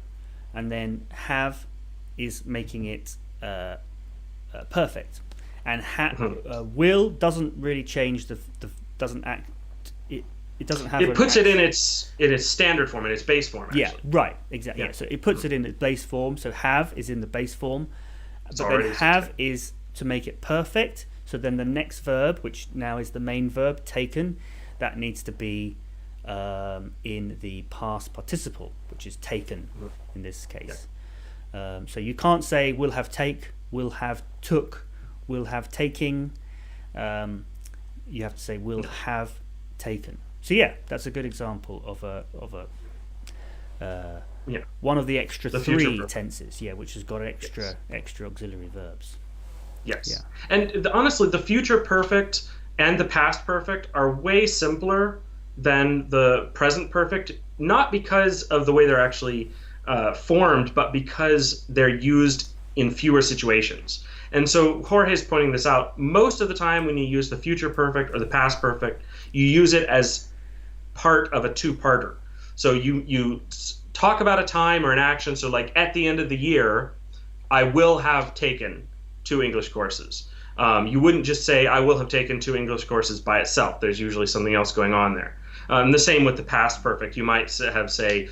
and then have is making it perfect. And will doesn't really change doesn't act. It doesn't have. It puts it in its standard form, in its base form. Actually. Yeah, right, exactly. Yeah. So it puts it in its base form. So have is in the base form, but then have is to make it perfect. So then the next verb, which now is the main verb, taken, that needs to be in the past participle, which is taken in this case. So you can't say will have take, will have took, will have taking. You have to say will have taken. So yeah, that's a good example of one of the extra 3 tenses, which has got extra auxiliary verbs. Yes. Yeah. And honestly, the future perfect and the past perfect are way simpler than the present perfect, not because of the way they're actually formed, but because they're used in fewer situations. And so Jorge's pointing this out. Most of the time when you use the future perfect or the past perfect, you use it as part of a 2-parter. So you talk about a time or an action. So like at the end of the year, I will have taken 2 English courses. You wouldn't just say I will have taken 2 English courses by itself. There's usually something else going on there. The same with the past perfect. You might have say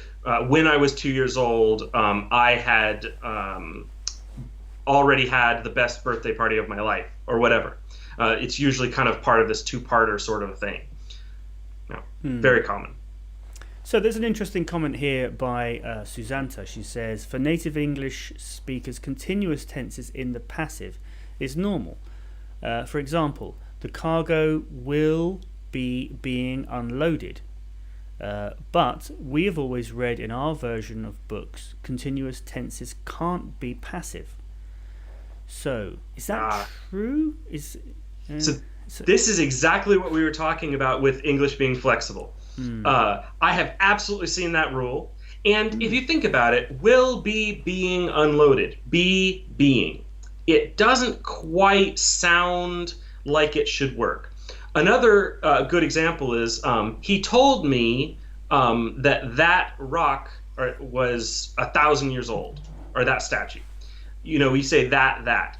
when I was 2 years old, I had already had the best birthday party of my life, or whatever. It's usually kind of part of this 2-parter sort of a thing. Very common. So there's an interesting comment here by Susanta. She says, for native English speakers, continuous tenses in the passive is normal. For example, the cargo will be being unloaded. But we have always read in our version of books, continuous tenses can't be passive. So, is that true? This is exactly what we were talking about with English being flexible. I have absolutely seen that rule, And if you think about it, will be being unloaded, be being. It doesn't quite sound like it should work. Another good example is he told me that rock was 1,000 years old, or that statue. We say that.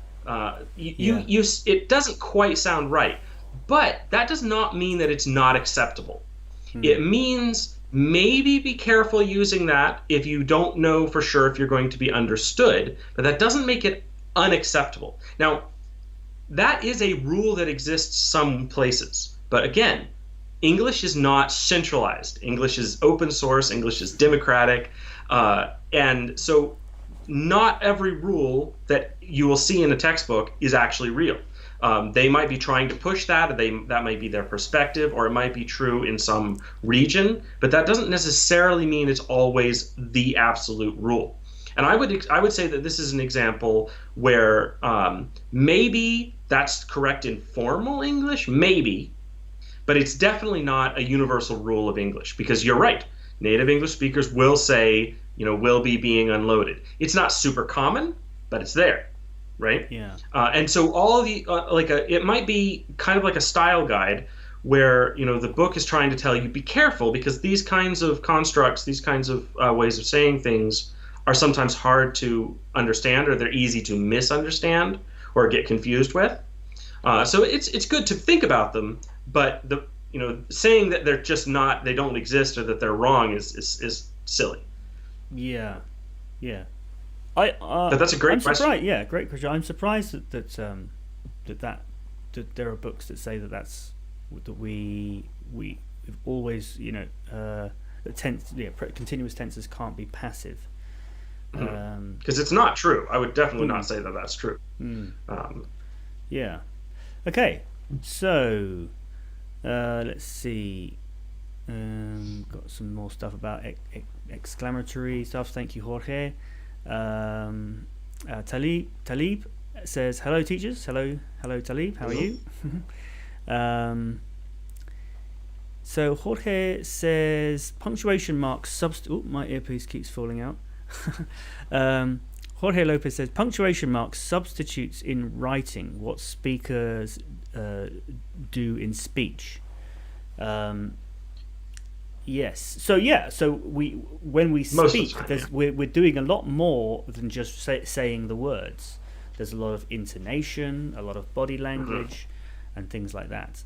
It doesn't quite sound right, but that does not mean that it's not acceptable. It means maybe be careful using that if you don't know for sure if you're going to be understood, but that doesn't make it unacceptable. Now, that is a rule that exists some places, but again, English is not centralized. English is open source. English is democratic, and so not every rule that you will see in a textbook is actually real. They might be trying to push that, or that might be their perspective, or it might be true in some region, but that doesn't necessarily mean it's always the absolute rule. And I would say that this is an example where maybe that's correct in formal English, maybe, but it's definitely not a universal rule of English, because you're right. Native English speakers will say, will be being unloaded. It's not super common, but it's there, right? Yeah. And so all of the it might be kind of like a style guide where the book is trying to tell you be careful, because these kinds of constructs, these kinds of ways of saying things are sometimes hard to understand, or they're easy to misunderstand or get confused with. So it's good to think about them, but saying that they're just not, they don't exist, or that they're wrong is silly. Yeah. But that's a great question. Yeah, great question. I'm surprised that there are books that say that we've always continuous tenses can't be passive. Because it's not true. I would definitely not say that that's true. Yeah. Okay. So let's see. Got some more stuff about exclamatory stuff. Thank you, Jorge. Talib says, hello teachers. Hello Talib, how are you? So Jorge says punctuation marks my earpiece keeps falling out. Jorge Lopez says punctuation marks substitutes in writing what speakers do in speech. Yes. So when we speak, we're doing a lot more than just saying the words. There's a lot of intonation, a lot of body language, and things like that.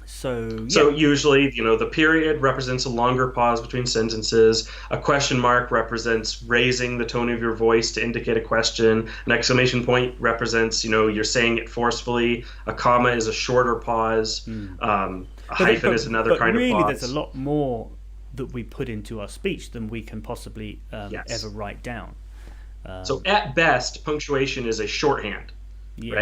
So usually, the period represents a longer pause between sentences. A question mark represents raising the tone of your voice to indicate a question. An exclamation point represents, you're saying it forcefully. A comma is a shorter pause. A hyphen is another kind of pause. But really, there's a lot more that we put into our speech than we can possibly ever write down. So at best, punctuation is a shorthand. Yeah.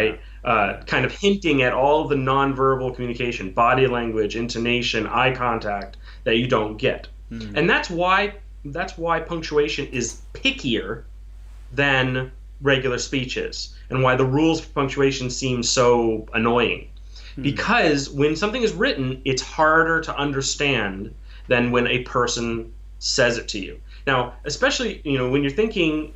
Right, kind of hinting at all the nonverbal communication, body language, intonation, eye contact that you don't get, and that's why punctuation is pickier than regular speech is, and why the rules for punctuation seem so annoying, because when something is written, it's harder to understand than when a person says it to you. Now, especially when you're thinking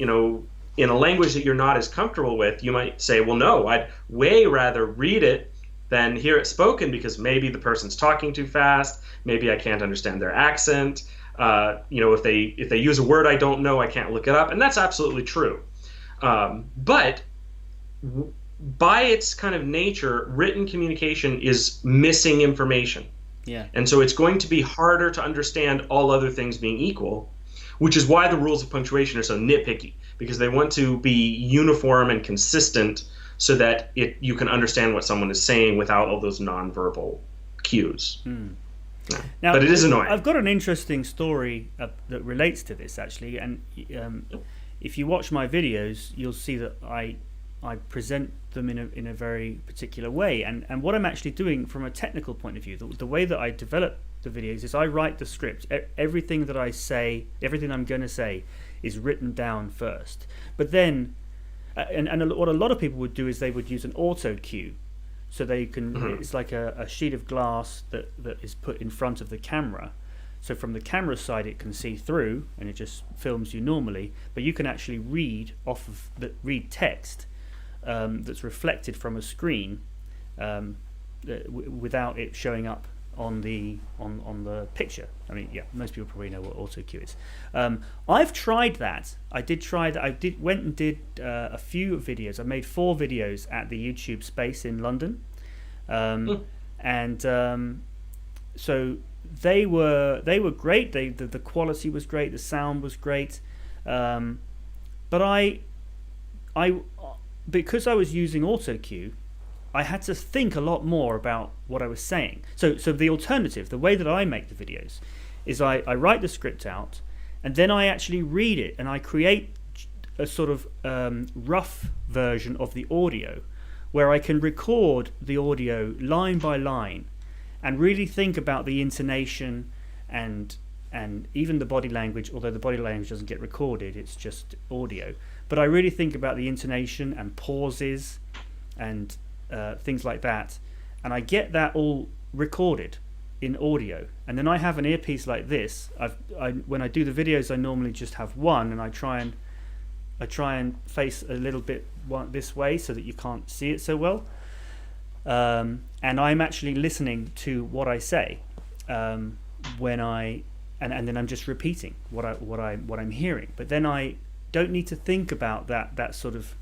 in a language that you're not as comfortable with, you might say, well, no, I'd way rather read it than hear it spoken, because maybe the person's talking too fast, maybe I can't understand their accent. If they use a word I don't know, I can't look it up, and that's absolutely true. But by its kind of nature, written communication is missing information. Yeah. And so it's going to be harder to understand, all other things being equal, which is why the rules of punctuation are so nitpicky, because they want to be uniform and consistent so that you can understand what someone is saying without all those nonverbal cues. Yeah. Now, but it is annoying. I've got an interesting story that relates to this, actually, and if you watch my videos, you'll see that I present them in a very particular way, and what I'm actually doing from a technical point of view, the way that I develop the videos is I write the script. Everything that I say, everything I'm going to say, is written down first. But then, and what a lot of people would do is they would use an auto cue, so they can. It's like a sheet of glass that is put in front of the camera, So from the camera side, it can see through, and it just films you normally. But you can actually read read text that's reflected from a screen without it showing up on the picture. I mean, yeah, most people probably know what auto cue is. I've tried that. I went and did a few videos. I made 4 videos at the YouTube space in London, and so they were great. The quality was great. The sound was great, but I because I was using auto cue, I had to think a lot more about what I was saying. So the alternative, the way that I make the videos, is I write the script out, and then I actually read it, and I create a sort of rough version of the audio, where I can record the audio line by line, and really think about the intonation and even the body language. Although the body language doesn't get recorded, it's just audio. But I really think about the intonation and pauses and things like that, and I get that all recorded in audio. And then I have an earpiece like this. When I do the videos, I normally just have one, and I try and face a little bit this way so that you can't see it so well. And I'm actually listening to what I say when and then I'm just repeating what I'm hearing. But then I don't need to think about that sort of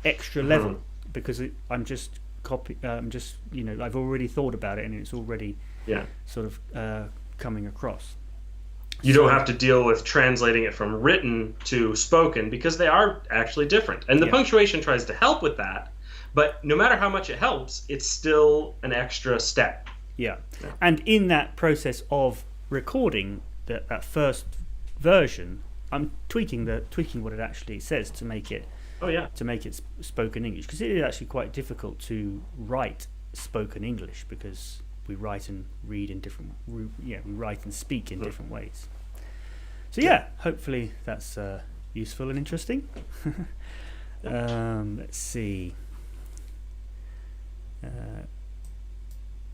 extra level, because I'm just I've already thought about it, and it's already sort of coming across. You don't have to deal with translating it from written to spoken, because they are actually different. And the punctuation tries to help with that, but no matter how much it helps, it's still an extra step. Yeah. And in that process of recording that first version, I'm tweaking what it actually says to make it spoken English, because it is actually quite difficult to write spoken English, because we write and read in different we write and speak in different ways. So hopefully that's useful and interesting. Let's see.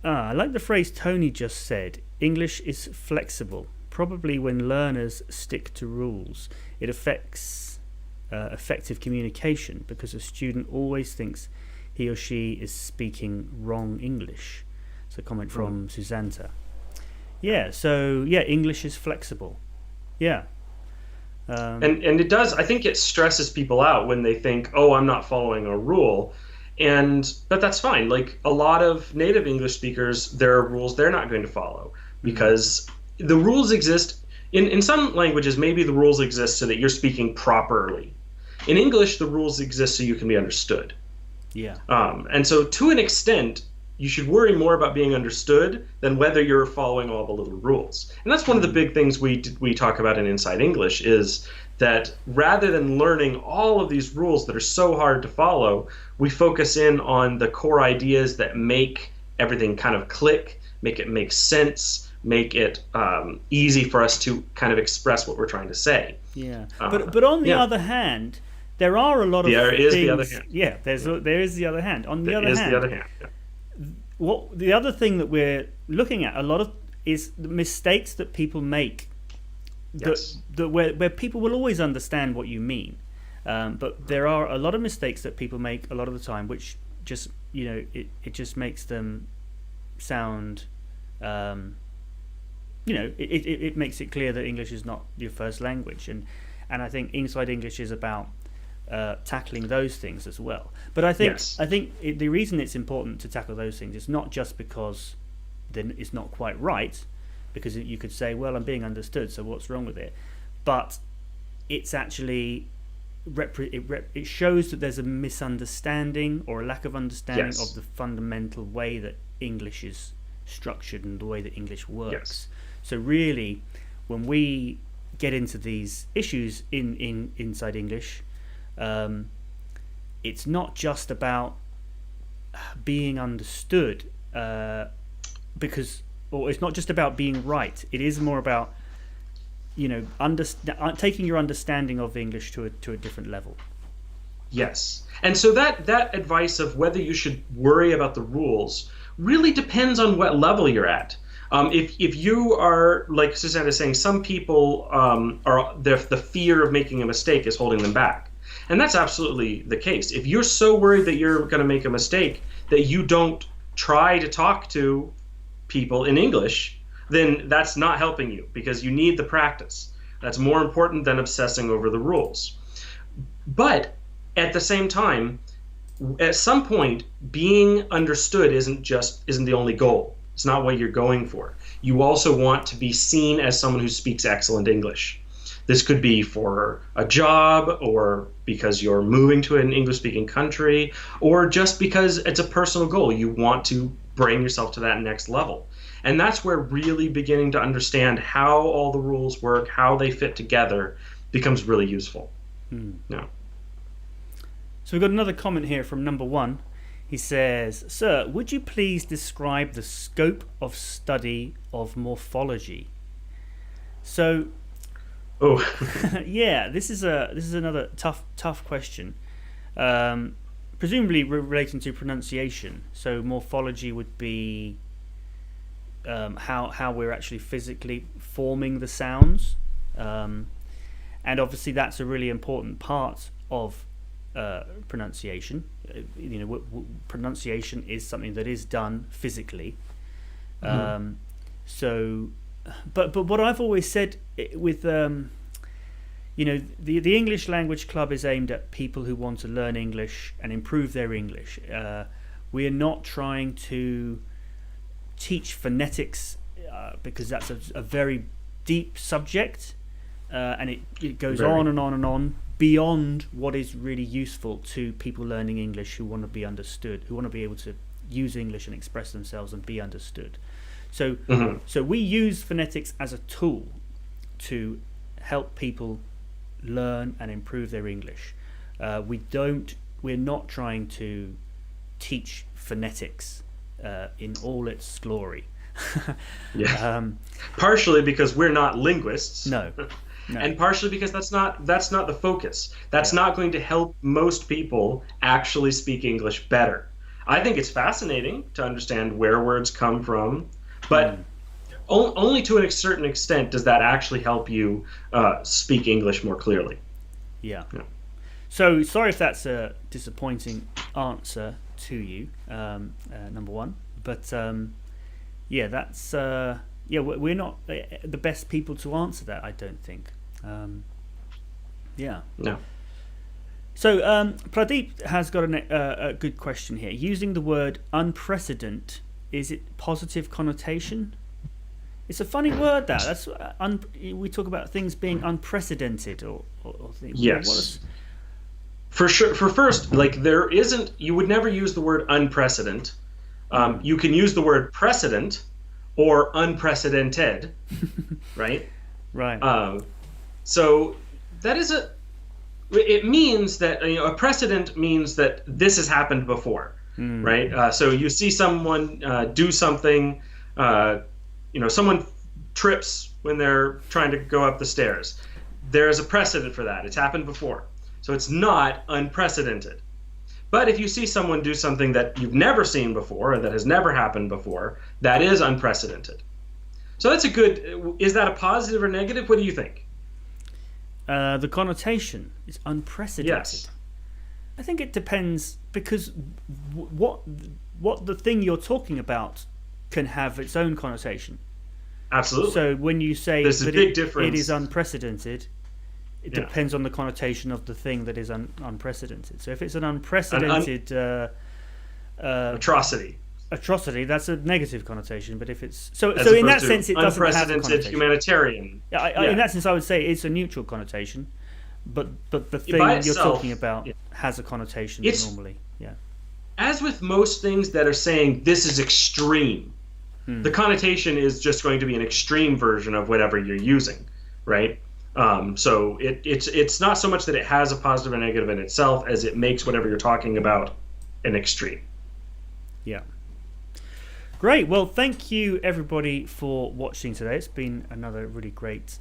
I like the phrase Tony just said. English is flexible. Probably when learners stick to rules, it affects effective communication, because a student always thinks he or she is speaking wrong English. It's a comment from Susanta. English is flexible. And it does, I think it stresses people out when they think, oh, I'm not following a rule. But that's fine. Like, a lot of native English speakers, there are rules they're not going to follow, because the rules exist. In some languages, maybe the rules exist so that you're speaking properly. In English, the rules exist so you can be understood. And so to an extent, you should worry more about being understood than whether you're following all the little rules. And that's one of the big things we talk about in Inside English, is that rather than learning all of these rules that are so hard to follow, we focus in on the core ideas that make everything kind of click, make it make sense, make it easy for us to kind of express what we're trying to say. But on the other hand, there are a lot of things. There is the other hand. There is the other hand. On the other hand, what the other thing that we're looking at a lot of is the mistakes that people make. Where people will always understand what you mean, but there are a lot of mistakes that people make a lot of the time, which just it just makes them sound. It makes it clear that English is not your first language, and I think Inside English is about tackling those things as well. But I think the reason it's important to tackle those things is not just because then it's not quite right, because you could say, well, I'm being understood, so what's wrong with it? But it's actually it shows that there's a misunderstanding or a lack of understanding of the fundamental way that English is structured and the way that English works. So really, when we get into these issues in Inside English, it's not just about being understood, or it's not just about being right. It is more about taking your understanding of English to a different level. Yes, and so that advice of whether you should worry about the rules really depends on what level you're at. If you are, like Susanna is saying, some people are the fear of making a mistake is holding them back. And that's absolutely the case. If you're so worried that you're going to make a mistake that you don't try to talk to people in English, then that's not helping you, because you need the practice. That's more important than obsessing over the rules. But at the same time, at some point, being understood isn't the only goal. It's not what you're going for. You also want to be seen as someone who speaks excellent English. This could be for a job, or because you're moving to an English-speaking country, or just because it's a personal goal. You want to bring yourself to that next level. And that's where really beginning to understand how all the rules work, how they fit together, becomes really useful. Yeah. So we've got another comment here from number 1. He says, "Sir, would you please describe the scope of study of morphology?" So, yeah, this is another tough question. Presumably relating to pronunciation. So morphology would be how we're actually physically forming the sounds, and obviously that's a really important part of pronunciation. Pronunciation is something that is done physically. So, but what I've always said with the English Language Club is aimed at people who want to learn English and improve their English. We are not trying to teach phonetics because that's a very deep subject, and it goes on and on and on beyond what is really useful to people learning English who want to be understood, who want to be able to use English and express themselves and be understood. So, so we use phonetics as a tool to help people learn and improve their English. We're not trying to teach phonetics in all its glory. Partially because we're not linguists. No. And partially because that's not the focus. That's not going to help most people actually speak English better. I think it's fascinating to understand where words come from, but only to a certain extent does that actually help you speak English more clearly. Yeah. So sorry if that's a disappointing answer to you, number 1. But that's we're not the best people to answer that, I don't think. No. So Pradeep has got a good question here. Using the word unprecedented, is it positive connotation? It's a funny word, that. That's we talk about things being unprecedented or things. Yes. For sure. For first, you would never use the word unprecedented. You can use the word precedent or unprecedented, right? Right. So that is it means that a precedent means that this has happened before, right? So you see someone do something, someone trips when they're trying to go up the stairs. There is a precedent for that. It's happened before. So it's not unprecedented. But if you see someone do something that you've never seen before, or that has never happened before, that is unprecedented. So that's is that a positive or negative? What do you think? The connotation is unprecedented. Yes. I think it depends, because what the thing you're talking about can have its own connotation. Absolutely. So when you say there's a big difference. It is unprecedented, it depends on the connotation of the thing that is unprecedented. So if it's an unprecedented atrocity, that's a negative connotation. But if it's so in that sense, it doesn't have a connotation. Humanitarian. In that sense, I would say it's a neutral connotation. But the thing you're talking about has a connotation normally. Yeah. As with most things that are saying this is extreme, the connotation is just going to be an extreme version of whatever you're using, right? So it's not so much that it has a positive or negative in itself as it makes whatever you're talking about an extreme. Yeah. Great. Well, thank you everybody for watching today. It's been another really great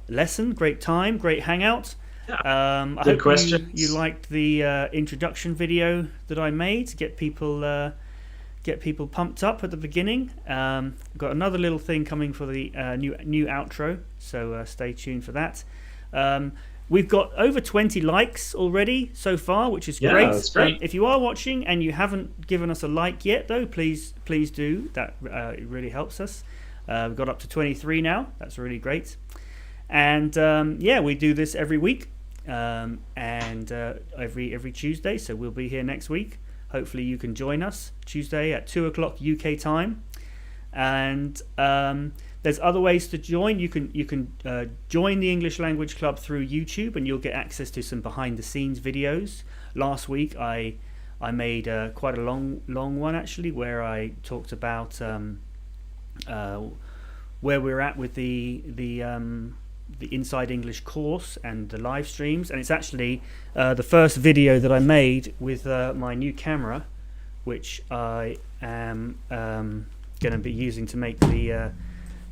lesson, great time, great hangout. I hope you liked the introduction video that I made to get people get people pumped up at the beginning. Got another little thing coming for the new outro, so stay tuned for that. We've got over 20 likes already so far, which is great. That's great. If you are watching and you haven't given us a like yet, though, please do. That it really helps us. We've got up to 23 now. That's really great. And we do this every week, and every Tuesday. So we'll be here next week. Hopefully you can join us Tuesday at 2 o'clock UK time. And there's other ways to join. You can join the English Language Club through YouTube, and you'll get access to some behind-the-scenes videos. Last week I made quite a long one actually, where I talked about where we're at with the Inside English course and the live streams, and it's actually the first video that I made with my new camera, which I am going to be using to make the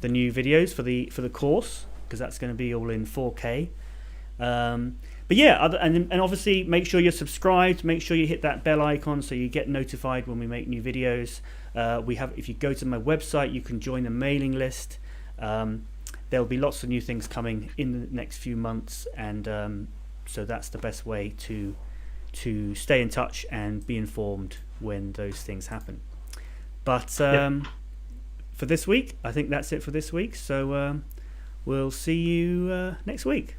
new videos for the course, because that's going to be all in 4K. But yeah, and obviously make sure you're subscribed. Make sure you hit that bell icon so you get notified when we make new videos. If you go to my website, you can join the mailing list. There'll be lots of new things coming in the next few months, and so that's the best way to stay in touch and be informed when those things happen. But for this week, I think that's it for this week. So we'll see you next week.